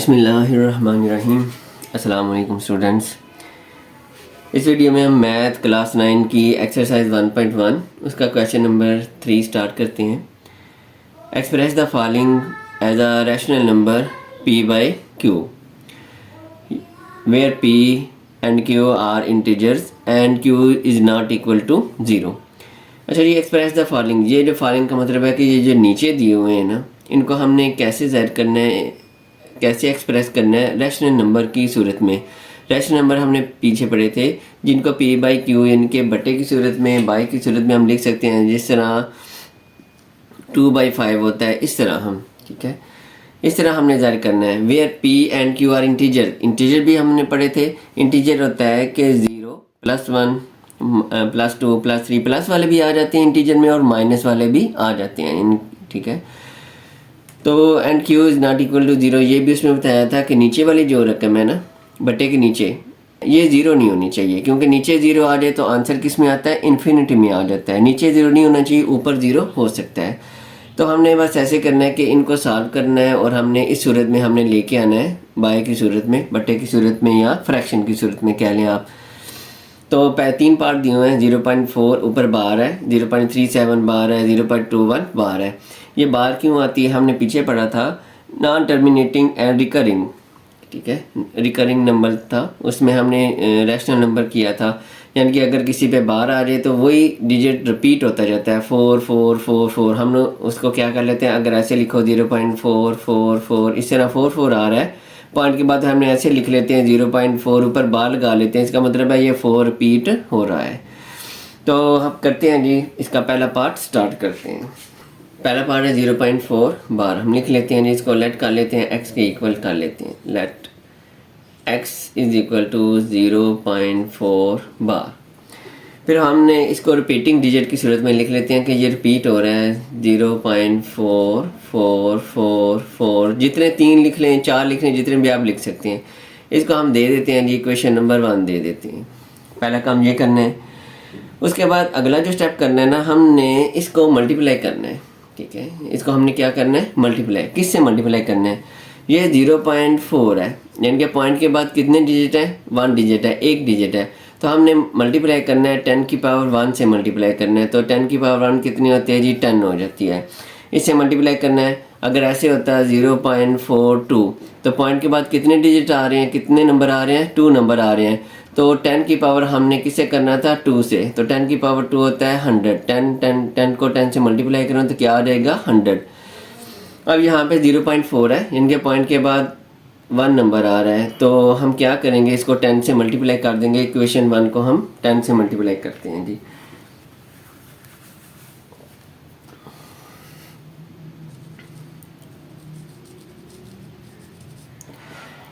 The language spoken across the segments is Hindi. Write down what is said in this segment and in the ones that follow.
बिस्मिल्लाहिर्रहमानिर्रहीम। अस्सलाम वालेकुम स्टूडेंट्स। इस वीडियो में हम मैथ क्लास 9 की एक्सरसाइज 1.1 उसका क्वेश्चन नंबर 3 स्टार्ट करते हैं। Express the following as a rational number p by q where p and q are integers and q is not equal to 0। अच्छा जी, एक्सप्रेस द फॉलोइंग, ये जो फॉलोइंग का मतलब है कि ये जो नीचे दिए हुए हैं ना, इनको हमने कैसे ज़ाहिर करना है, कैसे एक्सप्रेस करना है रैशनल नंबर की सूरत में। रैशनल नंबर हमने पीछे पढ़े थे जिनको p बाई क्यू इनके बटे की सूरत में, बाई की सूरत में हम लिख सकते हैं। जिस तरह 2/5 होता है, इस तरह हम, ठीक है, इस तरह हमने ज़ाहिर करना है। Where p and q are integer, integer भी हमने पढ़े थे। इंटीजर होता है कि 0 +1 +2 +3 प्लस वाले भी आ जाते हैं इंटीजर में और माइनस वाले भी आ जाते हैं, ठीक है। तो and q is not equal to 0, ये भी उसमें बताया था कि नीचे वाली जो रकम है ना बटे के नीचे, ये 0 नहीं होनी चाहिए, क्योंकि नीचे 0 आ जाए तो आंसर किस में आता है, इन्फिनिटी में आ जाता है। नीचे 0 नहीं होना चाहिए, ऊपर 0 हो सकता है। तो हमने बस ऐसे करना है कि इनको सॉल्व करना है और हमने इस सूरत में हमने लेके आना है, बाय की सूरत में, बटे की सूरत में या फ्रैक्शन की सूरत में कह लें आप। तो 3 पार्ट दिए हुए हैं। 0.4 ऊपर बार है, 0.37 बार है, 0.21 बार है। ये बार क्यों आती है, हमने पीछे पढ़ा था नॉन टर्मिनेटिंग एंड रिकरिंग, ठीक है, रिकरिंग नंबर था, उसमें हमने रैशनल नंबर किया था। यानी कि अगर किसी पे बार आ जाए तो वही डिजिट रिपीट होता जाता है, 4 4 4 4। हम लोग उसको क्या कर लेते हैं, अगर ऐसे लिखो 0.444, इस तरह 4 4 आ रहा है, पॉइंट के बाद हमने ऐसे लिख लेते हैं 0.4, ऊपर बार लगा लेते हैं, इसका मतलब है ये 4 रिपीट हो रहा है। तो हम करते हैं जी, इसका पहला पार्ट स्टार्ट करते हैं। पहला पार्ट है 0.4 बार, हम लिख लेते हैं जी, इसको लेट कर लेते हैं, x के इक्वल कर लेते हैं। Let x is equal to 0.4 bar. फिर हमने इसको रिपीटिंग डिजिट की सूरत में लिख लेते हैं कि ये रिपीट हो रहा है 0.4444। जितने 3 लिख लें, 4 लिख लें, जितने भी आप लिख सकते हैं। इसको हम दे देते हैं जी, इक्वेशन नंबर 1 दे देते हैं। पहला काम ये करना है। उसके बाद अगला जो स्टेप करना है ना, हमने इसको मल्टीप्लाई करना है, ठीक है। इसको हमने क्या करना है, मल्टीप्लाई। किससे मल्टीप्लाई करना है, ये 0.4 है, यानी कि पॉइंट के बाद कितने डिजिट है, 1 डिजिट है, 1 डिजिट है। तो हमने मल्टीप्लाई करना है 10 की पावर 1 से मल्टीप्लाई करना है। तो 10 की पावर 1 कितनी होती है जी, 10 हो जाती है। इससे मल्टीप्लाई करना है। अगर ऐसे होता है 0.42, तो पॉइंट के बाद कितने डिजिट आ रहे हैं, कितने नंबर आ रहे हैं, 2 नंबर आ रहे हैं। तो 10 की पावर हमने किससे करना था, 2 से। तो 10 की पावर 2 होता है 100। 10 को 10 से मल्टीप्लाई करें तो क्या आ जाएगा, 100। अब यहाँ पे 0.4 है, इनके पॉइंट के बाद 1 नंबर आ रहा है। तो हम क्या करेंगे, इसको 10 से मल्टीप्लाई कर देंगे। इक्वेशन 1 को हम 10 से मल्टीप्लाई करते हैं जी।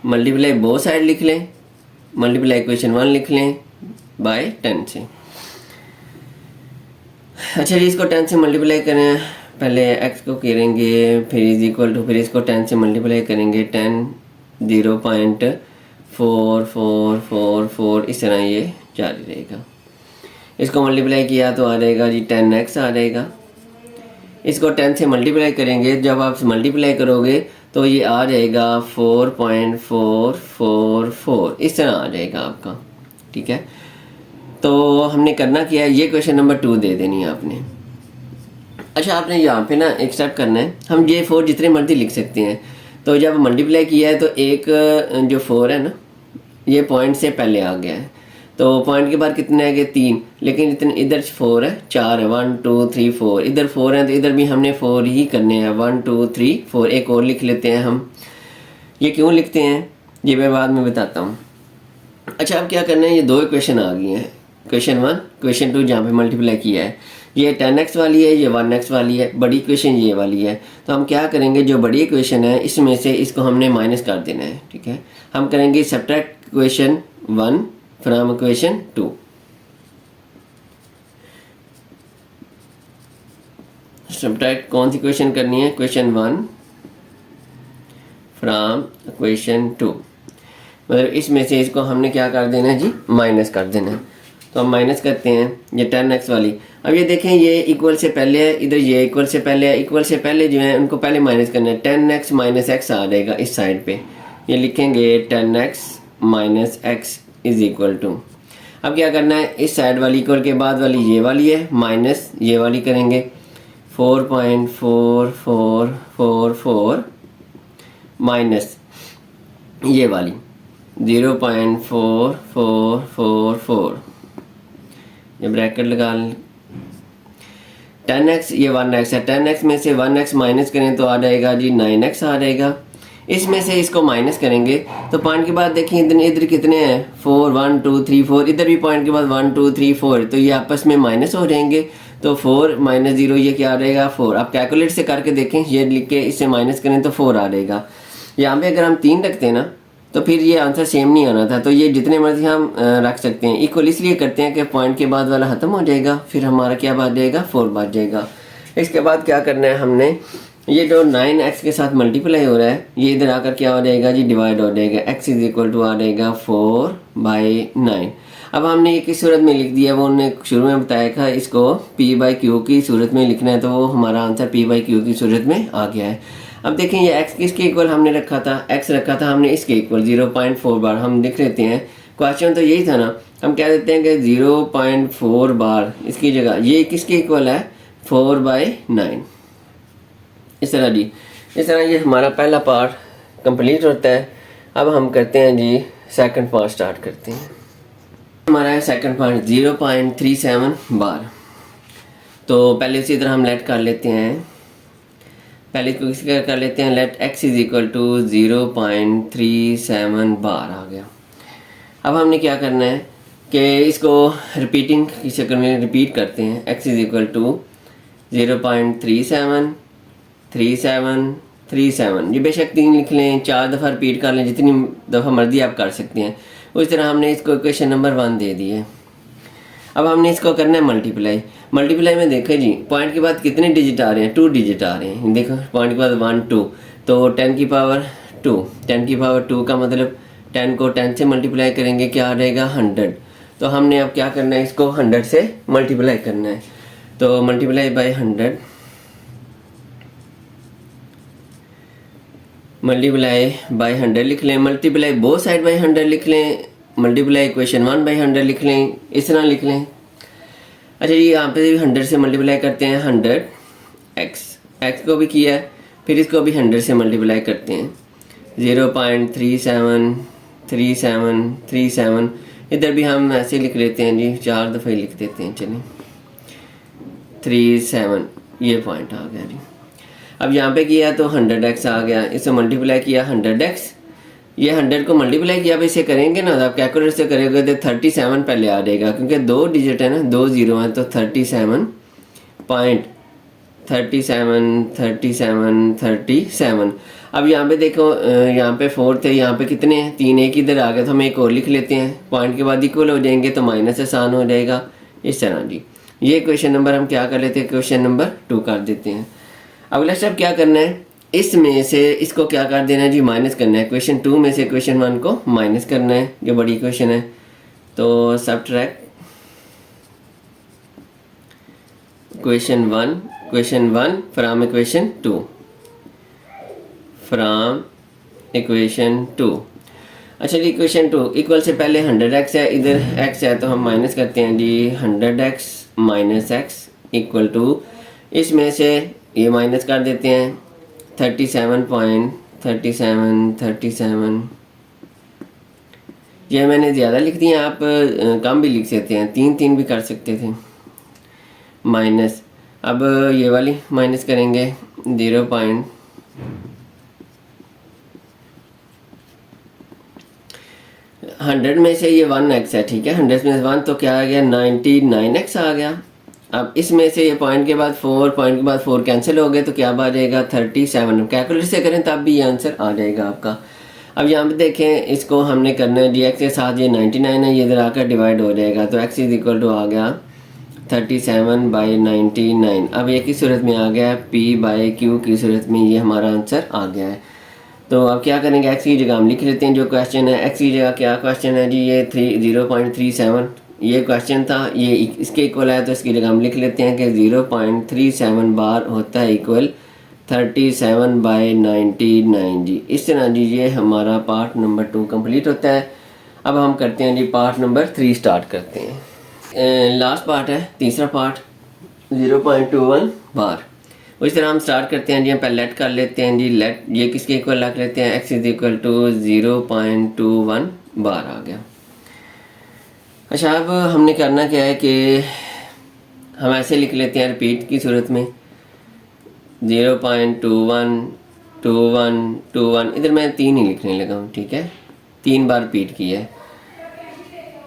मल्टीप्लाई बोथ साइड लिख लें, मल्टीप्लाई इक्वेशन 1 लिख लें बाय 10 से। अच्छा जी, इसको 10 से मल्टीप्लाई करें, पहले x को करेंगे, फिर इज इक्वल टू, फिर इसको 10 से मल्टीप्लाई करेंगे। 10 0.4444, इस तरह ये जारी रहेगा। इसको मल्टीप्लाई किया तो आ जाएगा जी 10x आ जाएगा। इसको 10 से मल्टीप्लाई करेंगे, जब आप मल्टीप्लाई करोगे तो ये आ जाएगा 4.444, इस तरह आ जाएगा आपका, ठीक है। तो हमने करना क्या है, ये क्वेश्चन नंबर 2 दे देनी है आपने। अच्छा, आपने यहाँ पे ना एक स्टेप करना है, हम ये 4 जितने मर्जी लिख सकते हैं। तो जब मल्टीप्लाई किया है तो एक जो 4 है ना, ये पॉइंट से पहले आ गया है। तो पॉइंट के बाद कितने आ गए, 3, लेकिन इतने इधर 4 है, 4 है, 1 2 3 4, इधर 4 है तो इधर भी हमने 4 ही करने हैं। 1 2 3 4, एक और लिख लेते हैं हम। ये क्यों लिखते हैं ये मैं बाद में बताता हूँ। अच्छा, अब क्या करना है, ये 2 इक्वेशन आ गई हैं, क्वेश्चन 1 क्वेश्चन 2, जहाँ पे मल्टीप्लाई किया है। ये 10x वाली है, ये 1x वाली है, बड़ी इक्वेशन ये वाली है। तो हम क्या करेंगे, जो बड़ी इक्वेशन है इसमें से इसको हमने माइनस कर देना है, ठीक है। हम करेंगे subtract equation 1 from equation 2। Subtract कौन सी इक्वेशन करनी है, इक्वेशन 1 फ्रॉम इक्वेशन 2, मतलब इसमें से इसको हमने क्या कर देना है जी, माइनस कर देना है। तो हम माइनस करते हैं ये 10x वाली। अब ये देखें, ये इक्वल से पहले है, इधर ये इक्वल से पहले है। इक्वल से पहले जो है उनको पहले माइनस करना है। 10x माइनस x आ जाएगा इस साइड पे, ये लिखेंगे 10x minus x is equal to, अब क्या करना है, इस साइड वाली इक्वल के बाद वाली ये वाली है माइनस ये वाली करेंगे 4.4444 माइनस ये वाली 0.4444, ये ब्रैकेट लगा लें। 10x ये 1x है, 10x में से 1x माइनस करें तो आ जाएगा जी 9x आ जाएगा। इसमें से इसको माइनस करेंगे तो पॉइंट के बाद देखिए इधर कितने हैं 4 1 2 3 4, इधर भी पॉइंट के बाद 1 2 3 4, तो ये आपस में माइनस हो जाएंगे। तो 4 माइनस 0 ये क्या आ जाएगा 4। आप कैलकुलेट से करके देखें, ये लिख के इससे माइनस करें तो 4 आ जाएगा। यहाँ पे अगर हम 3 रखते हैं ना तो फिर ये आंसर सेम नहीं आना था, तो ये जितने मर्जी हम रख सकते हैं। इक्वल इसलिए करते हैं कि पॉइंट के बाद वाला ख़त्म हो जाएगा, फिर हमारा क्या बात जाएगा 4 बात जाएगा। इसके बाद क्या करना है हमने, ये जो 9x के साथ मल्टीप्लाई हो रहा है ये इधर आकर क्या हो जाएगा जी डिवाइड हो जाएगा, x इज इक्वल टू आ जाएगा 4/9। अब हमने ये किस सूरत में लिख दिया, वो उन्होंने शुरू में बताया था इसको p/q की सूरत में लिखना है, तो वो हमारा आंसर p/q की सूरत में आ गया है। अब देखें ये x किसके इक्वल हमने रखा था, x रखा था हमने इसके इक्वल 0.4 बार। हम लिख लेते हैं, क्वेश्चन तो यही था ना, हम कह देते हैं कि 0.4 बार इसकी जगह ये किसके इक्वल है 4/9। इस तरह जी, इस तरह ये हमारा पहला पार्ट कंप्लीट होता है। अब हम करते हैं जी सेकंड पार्ट स्टार्ट करते हैं। हमारा है सेकंड पार्ट 0.37 बार। तो पहले इसी तरह हम लेट कर लेते हैं, पहले इसको किसी कर लेते हैं, let x is equal to 0.37 bar आ गया। अब हमने क्या करना है कि इसको रिपीटिंग की शक्ल में रिपीट करते हैं, x इज इक्वल टू 0.373737, ये बेशक 3 लिख लें, 4 दफ़ा रिपीट कर लें, जितनी दफ़ा मर्जी आप कर सकते हैं। उस तरह हमने इसको इक्वेशन नंबर 1 दे दी है। अब हमने इसको करना है मल्टीप्लाई। मल्टीप्लाई में देखें जी पॉइंट के बाद कितने डिजिट आ रहे हैं, 2 डिजिट आ रहे हैं। देखो पॉइंट के बाद 1 2, तो 10 की पावर 2, 10 की पावर 2 का मतलब 10 को 10 से मल्टीप्लाई करेंगे क्या आ जाएगा 100। तो हमने अब क्या करना है, इसको 100 से मल्टीप्लाई करना है। तो मल्टीप्लाई बाय 100, मल्टीप्लाई बाय 100 लिख लें, मल्टीप्लाई बोथ साइड बाय 100 लिख लें, मल्टीप्लाई इक्वेशन 1 बाई 100 लिख लें, इस तरह लिख लें। अच्छा जी यहाँ पे 100 से मल्टीप्लाई करते हैं 100x को भी किया है, फिर इसको भी 100 से मल्टीप्लाई करते हैं 0.373737, इधर भी हम ऐसे लिख लेते हैं जी, 4 दफ़े लिख देते हैं, चलिए 37, ये पॉइंट आ गया जी। अब यहाँ पे किया तो 100x आ गया, इसे मल्टीप्लाई किया 100x, ये 100 को मल्टीप्लाई किया, अब इसे करेंगे ना, आप कैलकुलेटर से करेंगे तो 37 पहले आ जाएगा, क्योंकि 2 डिजिट है ना, 2 0 है, तो 37.373737। अब यहाँ पे देखो, यहाँ पे 4 थे, यहाँ पे कितने हैं 3, एक इधर आ गया, तो हम एक और लिख लेते हैं, पॉइंट के बाद इक्वल हो जाएंगे तो माइनस आसान हो जाएगा। इस तरह जी ये क्वेश्चन नंबर हम क्या कर लेते हैं, क्वेश्चन नंबर 2 कर देते हैं। अगला स्टेप क्या करना है, इसमें से इसको क्या कर देना है जी माइनस करना है, क्वेश्चन 2 में से क्वेश्चन 1 को माइनस करना है, जो बड़ी क्वेश्चन है। तो subtract question 1 from equation 2, from equation 2। अच्छा जी इक्वेशन 2 इक्वल से पहले 100x है, इधर x है, तो हम माइनस करते हैं जी 100x minus x equal to, इसमें से ये माइनस कर देते हैं 37.3737। ये मैंने ज़्यादा लिख दिया, आप कम भी लिख सकते हैं, 3 भी कर सकते थे माइनस। अब ये वाली माइनस करेंगे 100 में से ये 1x है, ठीक है, 100 में से 1 तो क्या आ गया 99x आ गया। अब इसमें से ये पॉइंट के बाद 4, पॉइंट के बाद 4 कैंसिल हो गए, तो क्या आ जाएगा 37। कैलकुलेटर से करें तब भी ये आंसर आ जाएगा आपका। अब यहाँ पे देखें, इसको हमने करना है जी x के साथ, ये 99 है, ये इधर आकर डिवाइड हो जाएगा, तो x इज इक्वल टू आ गया 37/99। अब ये किस सूरत में आ गया, p/q की सूरत में ये हमारा आंसर आ गया है। तो अब क्या करेंगे, x की जगह हम लिख लेते हैं जो क्वेश्चन है, x की जगह क्या क्वेश्चन है जी, ये 0.37 ये क्वेश्चन था, ये इसके इक्वल है, तो इसकी जगह हम लिख लेते हैं कि 0.37 बार होता है इक्वल 37/99 जी। इस तरह जी ये हमारा पार्ट नंबर 2 कंप्लीट होता है। अब हम करते हैं जी पार्ट नंबर 3 स्टार्ट करते हैं। लास्ट पार्ट है, तीसरा पार्ट 0.21 बार। उस तरह हम स्टार्ट करते हैं जी। हम पहले लेट कर लेते हैं जी। लेट ये किसके इक्वल रख लेते हैं, x इज इक्वल टू 0.21 बार आ गया। अच्छा अब हमने करना क्या है कि हम ऐसे लिख लेते हैं रिपीट की सूरत में 0.212121। इधर मैं 3 ही लिखने लगा हूँ, ठीक है, 3 बार रिपीट किया है।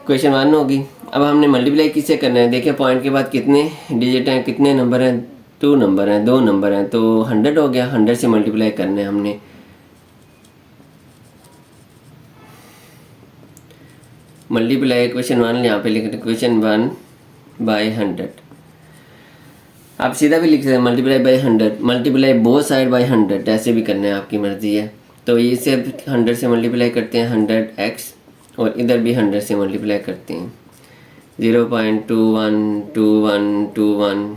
क्वेश्चन 1 होगी। अब हमने मल्टीप्लाई किससे करना है, देखिए पॉइंट के बाद कितने डिजिट हैं, कितने नंबर हैं, 2 नंबर हैं, 2 नंबर हैं, तो 100 हो गया। 100 से मल्टीप्लाई करना है हमने। मल्टीप्लाई क्वेश्चन 1 यहाँ पे लिख क्वेश्चन 1/100। आप सीधा भी लिख सकते हैं multiply by 100, multiply both side by 100, ऐसे भी करना है, आपकी मर्ज़ी है। तो ये से 100 से मल्टीप्लाई करते हैं 100x, और इधर भी 100 से मल्टीप्लाई करते हैं 0.212121।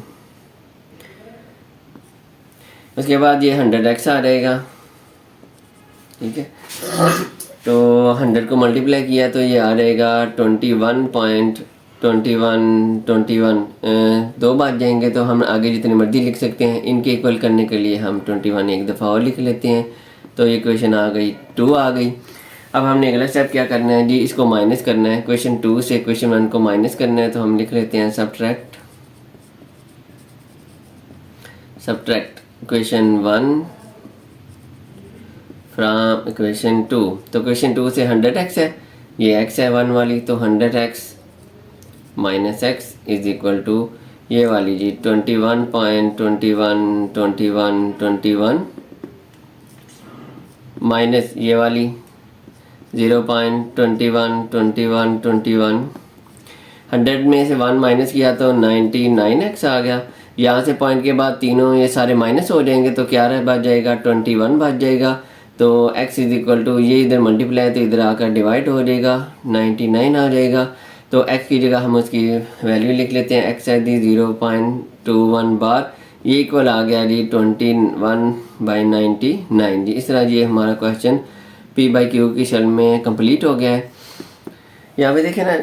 उसके बाद ये 100x आ जाएगा, ठीक है। तो 100 को मल्टीप्लाई किया तो ये आ जाएगा 21.2121। दो बात जाएंगे तो हम आगे जितनी मर्जी लिख सकते हैं। इनके इक्वल करने के लिए हम 21 एक दफ़ा और लिख लेते हैं। तो ये क्वेश्चन आ गई 2 आ गई। अब हमने अगला स्टेप क्या करना है जी, इसको माइनस करना है। क्वेश्चन 2 से क्वेश्चन 1 को माइनस करना है, तो हम लिख लेते हैं सब्ट्रैक्ट क्वेश्चन 1 फ्रॉम क्वेश्चन 2। तो क्वेश्चन 2 से 100x है, ये x है 1 वाली, तो 100x minus x is equal to ये वाली जी 21.212121 माइनस ये वाली 0.212121। 100 में से 1 माइनस किया तो 99x आ गया। यहाँ से पॉइंट के बाद तीनों ये सारे माइनस हो जाएंगे, तो क्या बच जाएगा 21 बच जाएगा। तो x इज इक्वल टू ये इधर मल्टीप्लाई तो इधर आकर डिवाइड हो जाएगा, 99 आ जाएगा। तो x की जगह हम उसकी वैल्यू लिख लेते हैं, x है दी 0.21 बार, ये इक्वल आ गया जी 21/99 जी। इस तरह ये हमारा क्वेश्चन p/q की शक्ल में कंप्लीट हो गया है। यहाँ पे देखें ना,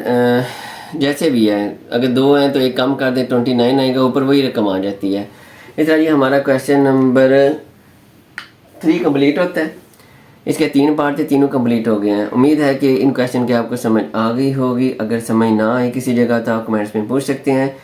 जैसे भी है, अगर 2 हैं तो एक कम कर दें 29 आएगा, ऊपर वही रकम आ जाती है। इस तरह ये हमारा क्वेश्चन नंबर 3 कंप्लीट होता है। इसके 3 पार्ट थे, तीनों कंप्लीट हो गए हैं। उम्मीद है कि इन क्वेश्चन की आपको समझ आ गई होगी। अगर समझ ना आए किसी जगह तो आप कमेंट्स में पूछ सकते हैं।